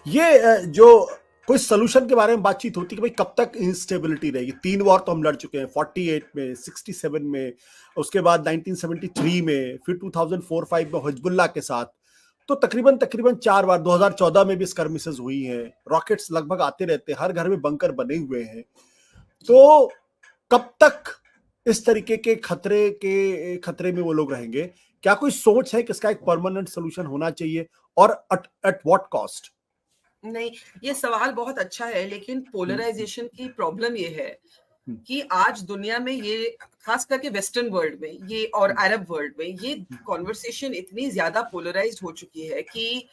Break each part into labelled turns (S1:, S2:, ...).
S1: ये जो कोई सोल्यूशन के बारे में बातचीत होती है कि भाई कब तक इंस्टेबिलिटी रहेगी। 3 वॉर तो हम लड़ चुके हैं, 48 में, 67 में, उसके बाद 1973 में, फिर 2004-5 में हिजबुल्लाह के साथ। तो तकरीबन तकरीबन 4 बार 2014 में भी स्कर्मिसेस हुई हैं। रॉकेट्स लगभग आते रहते हैं, हर घर में बंकर बने हुए हैं। तो कब तक इस तरीके के खतरे में वो लोग रहेंगे? क्या कोई सोच है कि इसका एक परमानेंट सोल्यूशन होना चाहिए, और एट व्हाट कॉस्ट?
S2: नहीं, ये सवाल बहुत अच्छा है, लेकिन पोलराइजेशन की प्रॉब्लम ये है
S1: हम्म,
S2: कि आज दुनिया में ये, खास करके वेस्टर्न वर्ल्ड में ये और
S1: हम्म,
S2: अरब वर्ल्ड में ये कॉन्वर्सेशन इतनी ज्यादा पोलराइज्ड हो चुकी है कि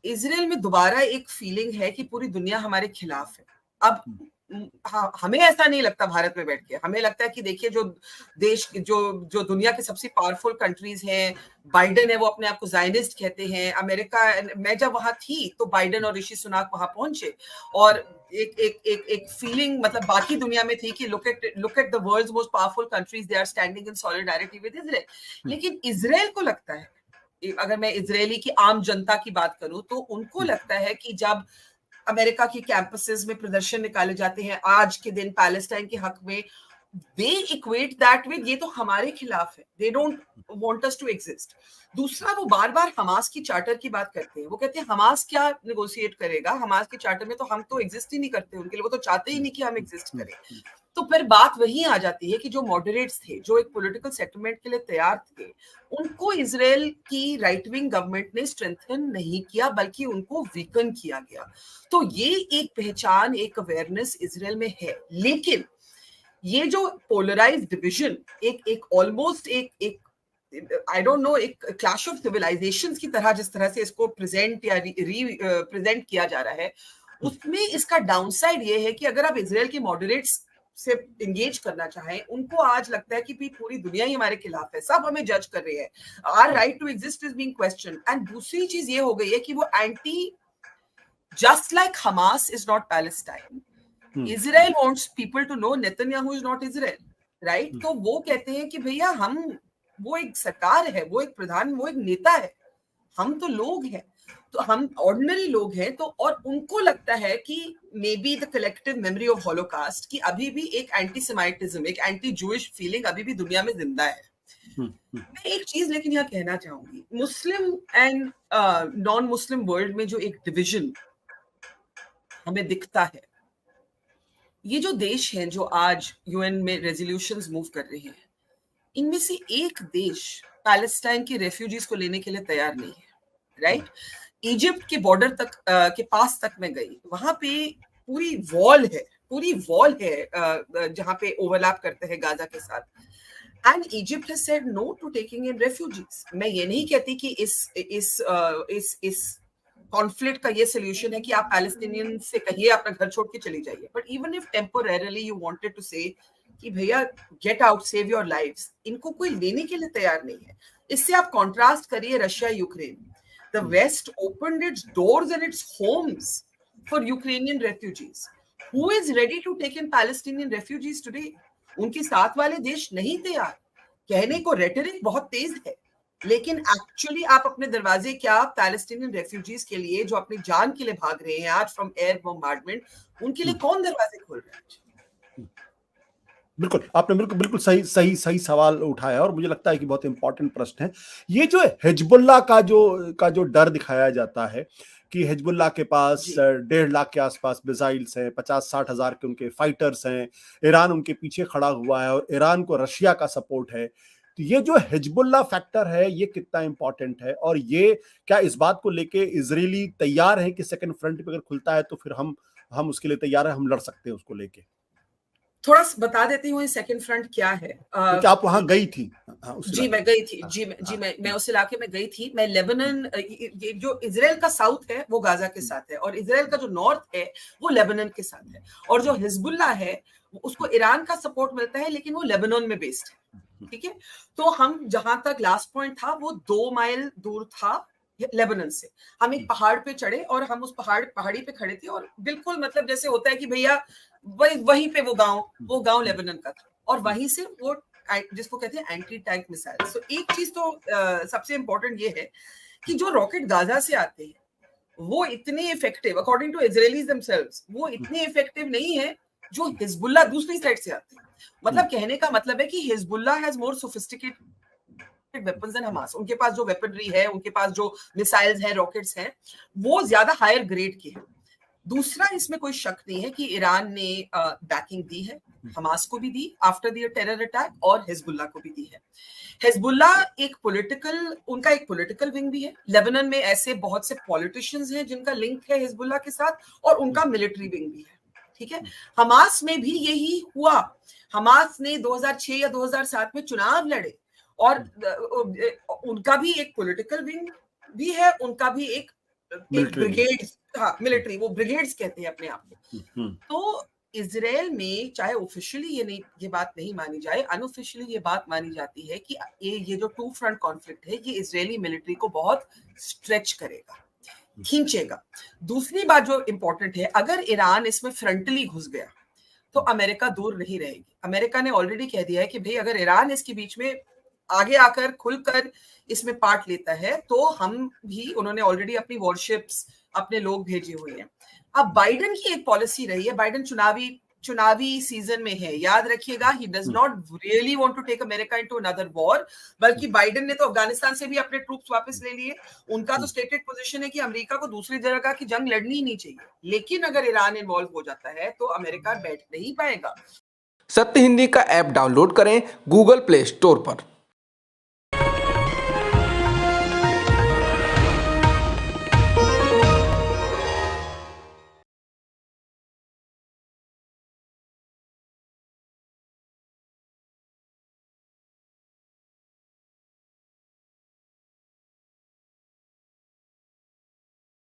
S2: इसराइल में दोबारा एक फीलिंग है कि पूरी दुनिया हमारे खिलाफ है। अब हाँ, हमें ऐसा नहीं लगता भारत में बैठ के, हमें लगता है कि देखिए जो देश जो जो दुनिया के सबसे पावरफुल कंट्रीज हैं, बाइडेन है वो अपने आप को जायनिस्ट कहते हैं, अमेरिका, मैं जब वहां थी तो बाइडेन और ऋषि सुनाक वहां पहुंचे और एक एक एक एक फीलिंग मतलब बाकी दुनिया में थी कि look at the world's most powerful countries, they are standing in solidarity with Israel. लेकिन इजराइल को लगता है, अगर मैं इजरायली की आम जनता की बात करूं तो उनको लगता है कि जब अमेरिका की कैंपसेस में प्रदर्शन निकाले जाते हैं आज के दिन पैलेस्टाइन के हक में, दे इक्वेट दैट विद ये तो हमारे खिलाफ है, they don't want us to exist. दूसरा, वो बार बार हमास की चार्टर की बात करते हैं, वो कहते हैं हमास क्या नेगोशिएट करेगा, हमास के चार्टर में तो हम तो एग्जिस्ट ही नहीं करते, उनके लिए वो तो चाहते ही नहीं कि हम एग्जिस्ट करें। तो फिर बात वही आ जाती है कि जो मॉडरेट्स थे, जो एक पॉलिटिकल सेटलमेंट के लिए तैयार थे, उनको इजराइल की राइट विंग गवर्नमेंट ने स्ट्रेंथन नहीं किया बल्कि उनको वीकन किया गया। तो ये एक पहचान, एक अवेयरनेस इजराइल में है। लेकिन ये जो पोलराइज डिविजन एक एक ऑलमोस्ट एक एक आई डोंट नो, एक क्लैश ऑफ सिविलाइजेशंस की तरह जिस तरह से इसको प्रेजेंट या प्रेजेंट किया जा रहा है, उसमें इसका डाउनसाइड ये है कि अगर आप इजराइल के मॉडरेट्स से इंगेज करना चाहें, उनको आज लगता है कि पूरी दुनिया ही हमारे खिलाफ है, सब हमें जज कर रहे हैं, our right to exist is being question. And दूसरी चीज ये हो गई है कि वो anti, just like Hamas is not Palestine, Israel wants people to know Netanyahu is not Israel, right? तो वो कहते हैं कि भैया हम, वो एक सरकार है, वो एक प्रधान, वो एक नेता है, हम तो लोग हैं, तो हम ऑर्डिनरी लोग हैं। तो और उनको लगता है कि may be the collective memory of holocaust की अभी भी एक एंटी सेमाइटिज्म, एक एंटी जूइश फीलिंग अभी भी दुनिया में जिंदा है। मैं एक चीज लेकिन यहाँ कहना चाहूंगी, Muslim and non Muslim world में जो एक डिविजन हमें दिखता है, ये जो देश हैं जो आज यूएन में रेजोल्यूशंस मूव कर रहे हैं, इनमें से एक देश पैलेस्टाइन के रेफ्यूजीज को लेने के लिए तैयार नहीं है, राइट? इजिप्ट के बॉर्डर तक के पास तक मैं गई, वहां पे पूरी वॉल है, पूरी वॉल है जहां पे ओवरलैप करते हैं गाजा के साथ। And Egypt has said no to taking in refugees. मैं ये नहीं कहती कि इस कॉन्फ्लिक्ट का ये सोल्यूशन है कि आप पैलेस्टीनियन से कहिए अपना घर छोड़ के चली जाइए, but even if temporarily you wanted to say कि भैया get out, save your lives, इनको कोई लेने के लिए तैयार नहीं है। इससे आप कॉन्ट्रास्ट करिए Russia Ukraine, the West opened its doors and its homes for Ukrainian refugees. Who is ready to take in Palestinian refugees today? उनके साथ वाले देश नहीं तैयार। कहने को रेटरिक बहुत तेज है, लेकिन एक्चुअली आप अपने दरवाजे क्या पैलेस्टीनियन रेफ्यूजीज के लिए जो अपनी जान के लिए भाग रहे हैं आज फ्रॉम एयर बॉम्बार्डमेंट, उनके लिए कौन दरवाजे खोल रहा है?
S1: बिल्कुल, आपने बिल्कुल बिल्कुल सही सही सही सवाल उठाया, और मुझे लगता है कि बहुत इंपॉर्टेंट प्रश्न है। ये जो हिजबुल्लाह का जो डर दिखाया जाता है कि हिजबुल्लाह के पास
S2: जी
S1: 1.5 लाख के आसपास मिसाइल्स हैं, 50-60 हजार के उनके फाइटर्स हैं, ईरान उनके पीछे खड़ा हुआ है और ईरान को रशिया का सपोर्ट है। तो ये जो हिजबुल्लाह फैक्टर है, ये कितना इंपॉर्टेंट है, और ये क्या इस बात को लेके इजरायली तैयार है कि सेकंड फ्रंट पे अगर खुलता है तो फिर हम उसके लिए तैयार है, हम लड़ सकते हैं उसको लेके?
S2: थोड़ा बता देती हूँ सेकंड फ्रंट क्या है।
S1: क्योंकि आप वहां गई थी। हाँ, उस
S2: जी
S1: इलाके
S2: मैं
S1: में।
S2: गई थी,
S1: हाँ,
S2: जी
S1: हाँ,
S2: मैं उस इलाके में गई थी। मैं लेबनान, ये जो इसराइल का साउथ है वो गाजा के साथ है, और इसराइल का जो नॉर्थ है वो लेबनान के साथ है, और जो हिजबुल्लाह है उसको ईरान का सपोर्ट मिलता है, लेकिन वो लेबनान में बेस्ड है, ठीक है? तो हम जहां तक लास्ट पॉइंट था वो 2 माइल दूर था लेबनान से। हम एक पहाड़ पे चढ़े और हम उस पहाड़ी पे खड़े थे, और बिल्कुल मतलब जैसे होता है कि भैया वहीं पे वो गांव लेबनान का था, और वहीं से वो जिसको कहते हैं एंटी टैंक मिसाइल। सो एक चीज तो सबसे इंपॉर्टेंट ये है कि जो रॉकेट गाजा से आते हैं वो इतनी effective, according to Israelis themselves, वो इतनी इफेक्टिव नहीं है जो हिजबुल्लाह दूसरी साइड से आती है। मतलब कहने का मतलब है कि Hezbollah has more sophisticated weapons than Hamas. उनके पास जो वेपनरी है, उनके पास जो मिसाइल्स हैं, रॉकेट्स हैं, वो ज्यादा हायर ग्रेड के हैं। दूसरा, इसमें कोई शक नहीं है कि ईरान ने बैकिंग दी है, हमास को भी दी आफ्टर द टेरर अटैक, और हिजबुल्लाह को भी दी है। हिजबुल्लाह उनका एक पॉलिटिकल विंग भी है। लेबनान में ऐसे बहुत से पॉलिटिशियंस हैं जिनका लिंक है हिजबुल्लाह के साथ, और उनका मिलिट्री विंग भी है। ठीक है, हमास में भी यही हुआ। हमास ने 2006 या 2007 में चुनाव लड़े, और उनका भी एक पॉलिटिकल विंग भी है, उनका भी एक ब्रिगेड, हाँ मिलिट्री, वो ब्रिगेड्स कहते हैं अपने आप को। तो इजराइल में चाहे ऑफिशियली ये बात नहीं मानी जाए, अनऑफिशियली ये बात मानी जाती है कि ये जो टू फ्रंट कॉन्फ्लिक्ट है, ये इजरायली मिलिट्री को बहुत स्ट्रेच करेगा, खींचेगा। दूसरी बात जो इंपॉर्टेंट है, अगर ईरान इसमें फ्रंटली घुस गया तो अमेरिका दूर नहीं रहेगी। अमेरिका ने ऑलरेडी कह दिया है कि भाई अगर ईरान इसके बीच में आगे आकर खुलकर इसमें पार्ट लेता है तो हम भी, उन्होंने ऑलरेडी अपनी वॉरशिप्स, अपने लोग भेजे हुए हैं। अब बाइडेन की एक पॉलिसी रही है, बाइडेन चुनावी सीजन में है, याद रखिएगा, he does not really want to take America into another war, बल्कि बाइडेन ने तो अफगानिस्तान से भी अपने ट्रूप्स वापस ले लिए। उनका तो स्टेटेड पोजीशन है कि अमेरिका को दूसरी जगह की जंग लड़नी ही नहीं चाहिए। लेकिन अगर ईरान इन्वॉल्व हो जाता है तो अमेरिका बैठ नहीं पाएगा।
S3: सत्य हिंदी का ऐप डाउनलोड करें गूगल प्ले स्टोर पर।